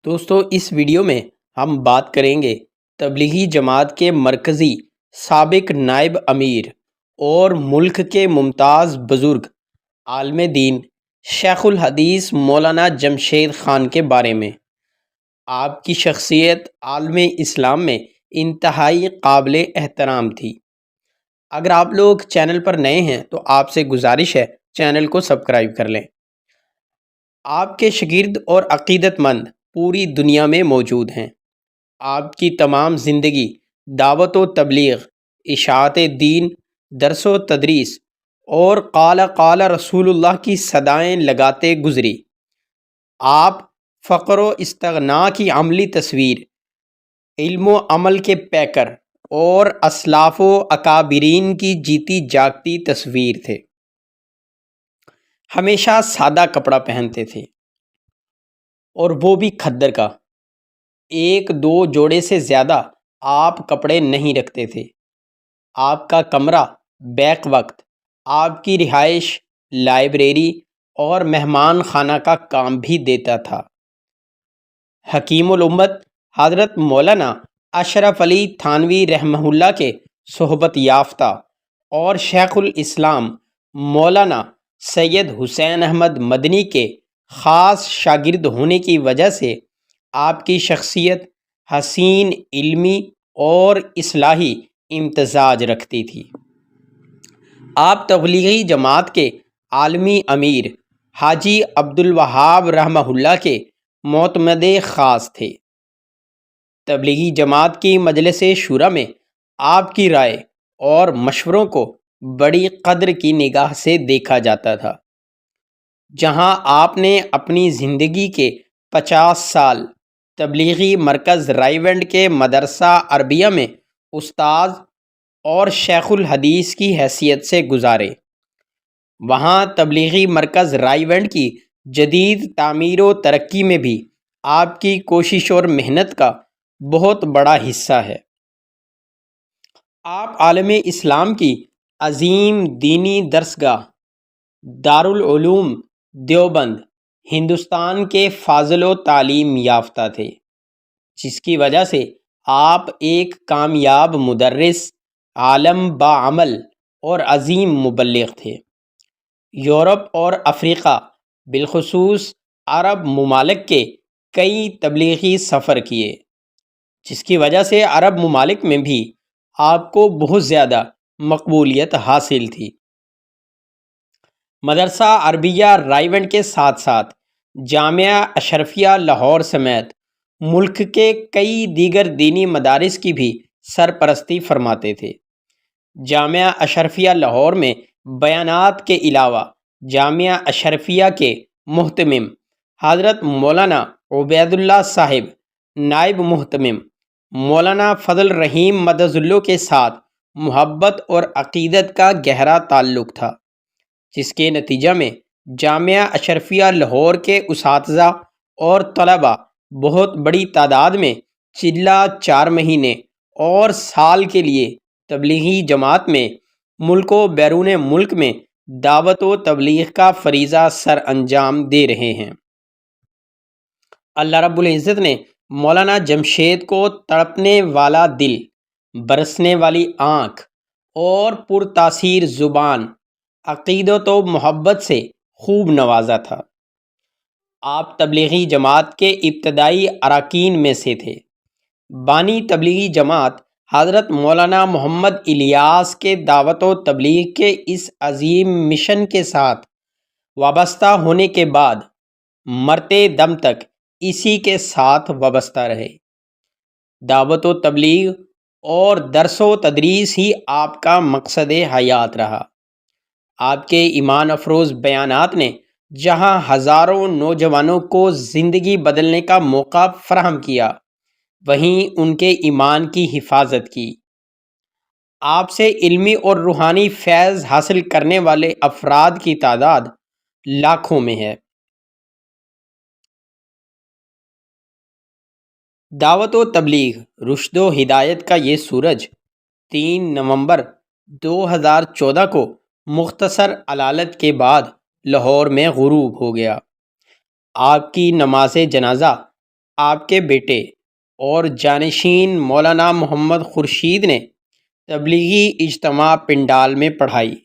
دوستو اس ویڈیو میں ہم بات کریں گے تبلیغی جماعت کے مرکزی سابق نائب امیر اور ملک کے ممتاز بزرگ عالم دین شیخ الحدیث مولانا جمشید خان کے بارے میں۔ آپ کی شخصیت عالم اسلام میں انتہائی قابل احترام تھی۔ اگر آپ لوگ چینل پر نئے ہیں تو آپ سے گزارش ہے چینل کو سبسکرائب کر لیں۔ آپ کے شاگرد اور عقیدت مند پوری دنیا میں موجود ہیں۔ آپ کی تمام زندگی دعوت و تبلیغ، اشاعت دین، درس و تدریس اور قال رسول اللہ کی صدائیں لگاتے گزری۔ آپ فقر و استغنا کی عملی تصویر، علم و عمل کے پیکر اور اسلاف و اکابرین کی جیتی جاگتی تصویر تھے۔ ہمیشہ سادہ کپڑا پہنتے تھے اور وہ بھی کھدر کا۔ ایک دو جوڑے سے زیادہ آپ کپڑے نہیں رکھتے تھے۔ آپ کا کمرہ بیک وقت آپ کی رہائش، لائبریری اور مہمان خانہ کا کام بھی دیتا تھا۔ حکیم الامت حضرت مولانا اشرف علی تھانوی رحمہ اللہ کے صحبت یافتہ اور شیخ الاسلام مولانا سید حسین احمد مدنی کے خاص شاگرد ہونے کی وجہ سے آپ کی شخصیت حسین، علمی اور اصلاحی امتزاج رکھتی تھی۔ آپ تبلیغی جماعت کے عالمی امیر حاجی عبدالوہاب رحمہ اللہ کے معتمد خاص تھے۔ تبلیغی جماعت کی مجلس شورا میں آپ کی رائے اور مشوروں کو بڑی قدر کی نگاہ سے دیکھا جاتا تھا۔ جہاں آپ نے اپنی زندگی کے 50 سال تبلیغی مرکز رائے ونڈ کے مدرسہ عربیہ میں استاذ اور شیخ الحدیث کی حیثیت سے گزارے۔ وہاں تبلیغی مرکز رائے ونڈ کی جدید تعمیر و ترقی میں بھی آپ کی کوشش اور محنت کا بہت بڑا حصہ ہے۔ آپ عالم اسلام کی عظیم دینی درسگاہ دارالعلوم دیوبند ہندوستان کے فاضل و تعلیم یافتہ تھے، جس کی وجہ سے آپ ایک کامیاب مدرس، عالم باعمل اور عظیم مبلغ تھے۔ یورپ اور افریقہ بالخصوص عرب ممالک کے کئی تبلیغی سفر کیے، جس کی وجہ سے عرب ممالک میں بھی آپ کو بہت زیادہ مقبولیت حاصل تھی۔ مدرسہ عربیہ رائے ونڈ کے ساتھ ساتھ جامعہ اشرفیہ لاہور سمیت ملک کے کئی دیگر دینی مدارس کی بھی سرپرستی فرماتے تھے۔ جامعہ اشرفیہ لاہور میں بیانات کے علاوہ جامعہ اشرفیہ کے محتمم حضرت مولانا عبید اللہ صاحب نائب محتمم مولانا فضل الرحیم مدظلہ کے ساتھ محبت اور عقیدت کا گہرا تعلق تھا، جس کے نتیجہ میں جامعہ اشرفیہ لاہور کے اساتذہ اور طلباء بہت بڑی تعداد میں چلہ 4 مہینے اور سال کے لیے تبلیغی جماعت میں ملک و بیرون ملک میں دعوت و تبلیغ کا فریضہ سر انجام دے رہے ہیں۔ اللہ رب العزت نے مولانا جمشید کو تڑپنے والا دل، برسنے والی آنکھ اور پرتاثیر زبان، عقیدت و محبت سے خوب نوازا تھا۔ آپ تبلیغی جماعت کے ابتدائی اراکین میں سے تھے۔ بانی تبلیغی جماعت حضرت مولانا محمد الیاس کے دعوت و تبلیغ کے اس عظیم مشن کے ساتھ وابستہ ہونے کے بعد مرتے دم تک اسی کے ساتھ وابستہ رہے۔ دعوت و تبلیغ اور درس و تدریس ہی آپ کا مقصد حیات رہا۔ آپ کے ایمان افروز بیانات نے جہاں ہزاروں نوجوانوں کو زندگی بدلنے کا موقع فراہم کیا، وہیں ان کے ایمان کی حفاظت کی۔ آپ سے علمی اور روحانی فیض حاصل کرنے والے افراد کی تعداد لاکھوں میں ہے۔ دعوت و تبلیغ، رشد و ہدایت کا یہ سورج 3 نومبر 2014 کو مختصر علالت کے بعد لاہور میں غروب ہو گیا۔ آپ کی نماز جنازہ آپ کے بیٹے اور جانشین مولانا محمد خورشید نے تبلیغی اجتماع پنڈال میں پڑھائی۔